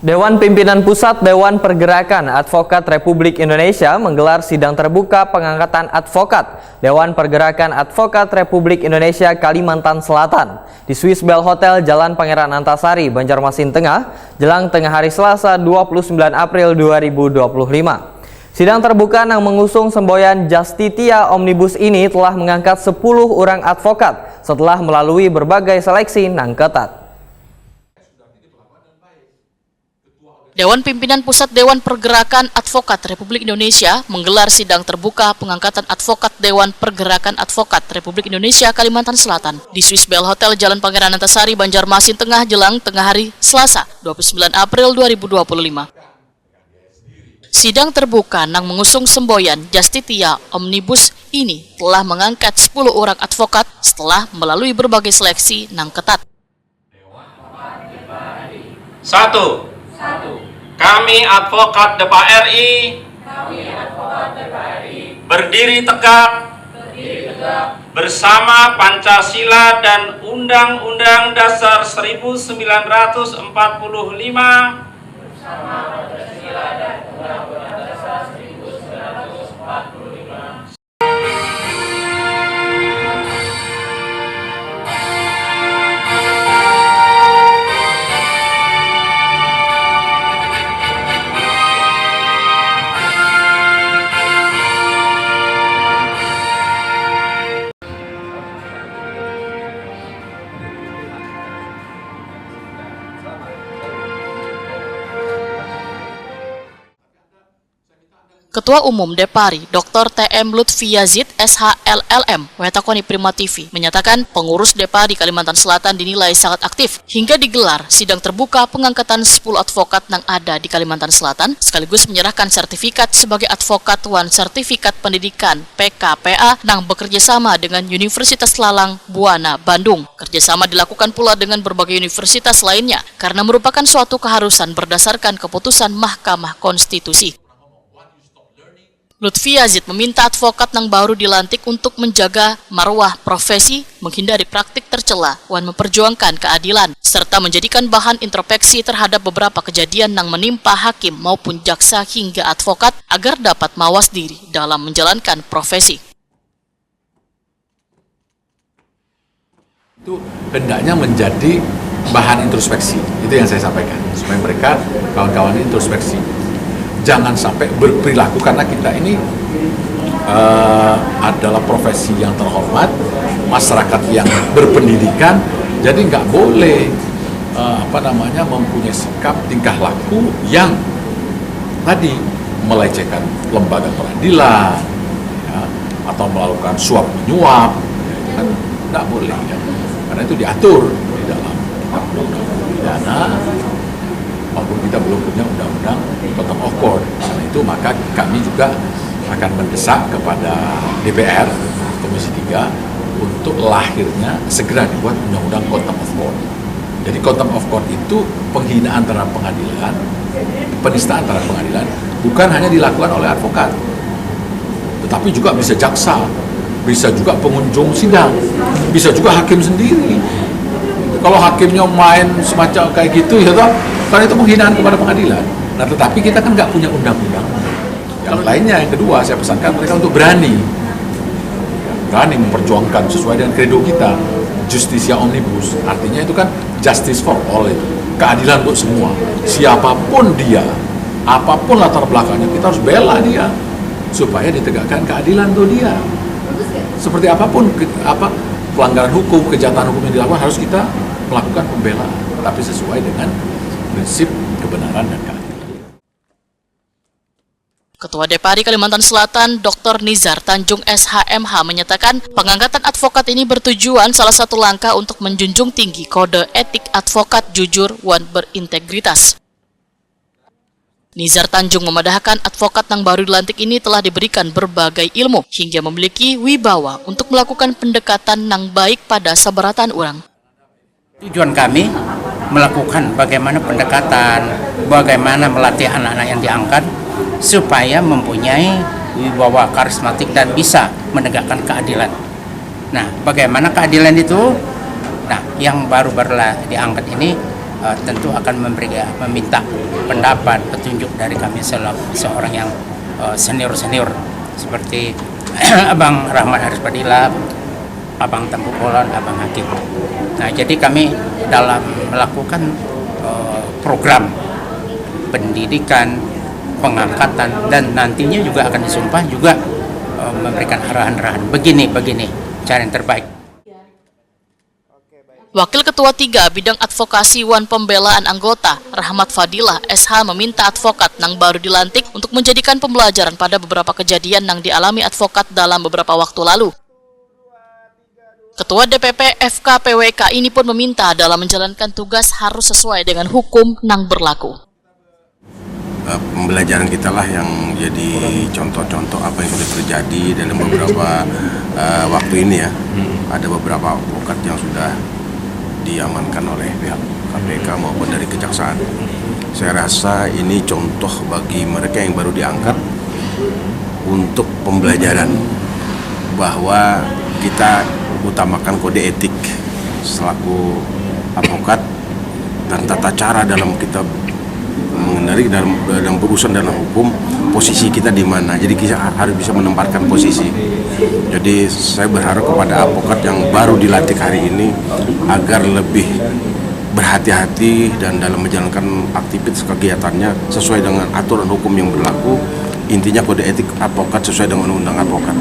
Dewan Pimpinan Pusat Dewan Pergerakan Advokat Republik Indonesia menggelar sidang terbuka pengangkatan advokat Dewan Pergerakan Advokat Republik Indonesia Kalimantan Selatan di Swiss Bell Hotel Jalan Pangeran Antasari, Banjarmasin Tengah, jelang tengah hari Selasa 29 April 2025. Sidang terbuka yang mengusung semboyan Justitia Omnibus ini telah mengangkat 10 orang advokat setelah melalui berbagai seleksi nang ketat. Dewan Pimpinan Pusat Dewan Pergerakan Advokat Republik Indonesia menggelar sidang terbuka pengangkatan advokat Dewan Pergerakan Advokat Republik Indonesia Kalimantan Selatan di Swiss Bell Hotel Jalan Pangeran Antasari, Banjarmasin Tengah, jelang tengah hari Selasa 29 April 2025. Sidang terbuka yang mengusung semboyan Justitia Omnibus ini telah mengangkat 10 orang advokat setelah melalui berbagai seleksi nang ketat. 1. Kami advokat DPR RI berdiri tegak bersama Pancasila dan Undang-Undang Dasar 1945 Ketua Umum Depari, Dr. TM Lutfi Yazid, SHLLM, Wetakoni Prima TV, menyatakan pengurus Depari Kalimantan Selatan dinilai sangat aktif hingga digelar sidang terbuka pengangkatan 10 advokat yang ada di Kalimantan Selatan, sekaligus menyerahkan sertifikat sebagai advokat One Sertifikat Pendidikan PKPA yang bekerja sama dengan Universitas Lalang Buana, Bandung. Kerjasama dilakukan pula dengan berbagai universitas lainnya karena merupakan suatu keharusan berdasarkan keputusan Mahkamah Konstitusi. Lutfi Yazid meminta advokat yang baru dilantik untuk menjaga marwah profesi, menghindari praktik tercela, dan memperjuangkan keadilan, serta menjadikan bahan introspeksi terhadap beberapa kejadian yang menimpa hakim maupun jaksa hingga advokat agar dapat mawas diri dalam menjalankan profesi. Itu hendaknya menjadi bahan introspeksi, itu yang saya sampaikan, supaya mereka, kawan-kawan ini introspeksi. Jangan sampai berperilaku, karena kita ini adalah profesi yang terhormat, masyarakat yang berpendidikan, jadi nggak boleh mempunyai sikap tingkah laku yang tadi melecehkan lembaga peradilan, ya, atau melakukan suap menyuap, ya, itu kan nggak boleh, ya. Karena itu diatur di dalam undang-undang pidana. Walaupun kita belum punya undang-undang contempt of court, karena itu maka kami juga akan mendesak kepada DPR Komisi 3 untuk lahirnya segera dibuat undang-undang contempt of court. Jadi contempt of court itu penghinaan terhadap pengadilan, penistaan terhadap pengadilan, bukan hanya dilakukan oleh advokat, tetapi juga bisa jaksa, bisa juga pengunjung sidang, bisa juga hakim sendiri. Kalau hakimnya main semacam kayak gitu, ya toh, karena itu penghinaan kepada pengadilan. Nah, tetapi kita kan nggak punya undang-undang. Yang lainnya, yang kedua, saya pesankan mereka untuk berani memperjuangkan sesuai dengan kredo kita, Justitia Omnibus. Artinya itu kan justice for all, itu keadilan untuk semua. Siapapun dia, apapun latar belakangnya, kita harus bela dia supaya ditegakkan keadilan untuk dia. Seperti apapun pelanggaran hukum, kejahatan hukum yang dilakukan, harus kita melakukan pembelaan, tapi sesuai dengan prinsip kebenaran dan keadilan. Ketua Depari Kalimantan Selatan, Dr. Nizar Tanjung SHMH, menyatakan pengangkatan advokat ini bertujuan salah satu langkah untuk menjunjung tinggi kode etik advokat jujur dan berintegritas. Nizar Tanjung memedahkan advokat yang baru dilantik ini telah diberikan berbagai ilmu hingga memiliki wibawa untuk melakukan pendekatan yang baik pada seberatan orang. Tujuan kami melakukan bagaimana pendekatan, bagaimana melatih anak-anak yang diangkat supaya mempunyai wibawa karismatik dan bisa menegakkan keadilan. Nah, bagaimana keadilan itu? Nah, yang baru-baru diangkat ini tentu akan meminta pendapat, petunjuk dari kami seorang yang senior seperti Abang Rahmat Haris Padilla, Abang Tampu Bolon, Abang Hakim. Nah, jadi kami dalam melakukan program pendidikan, pengangkatan, dan nantinya juga akan disumpah juga memberikan arahan-arahan begini cara yang terbaik. Wakil Ketua 3 Bidang Advokasi Wan Pembelaan Anggota, Rahmat Fadilah SH meminta advokat yang baru dilantik untuk menjadikan pembelajaran pada beberapa kejadian yang dialami advokat dalam beberapa waktu lalu. Ketua DPP FKPWK ini pun meminta dalam menjalankan tugas harus sesuai dengan hukum yang berlaku. Pembelajaran kita lah yang jadi contoh-contoh apa yang sudah terjadi dalam beberapa waktu ini ya. Ada beberapa advokat yang sudah diamankan oleh pihak KPK maupun dari kejaksaan. Saya rasa ini contoh bagi mereka yang baru diangkat untuk pembelajaran bahwa kita utamakan kode etik selaku advokat dan tata cara dalam kita mengendari dalam berurusan dalam hukum, posisi kita di mana. Jadi kita harus bisa menempatkan posisi. Jadi saya berharap kepada advokat yang baru dilantik hari ini agar lebih berhati-hati dan dalam menjalankan aktivitas kegiatannya sesuai dengan aturan hukum yang berlaku. Intinya kode etik advokat sesuai dengan undang-undang advokat.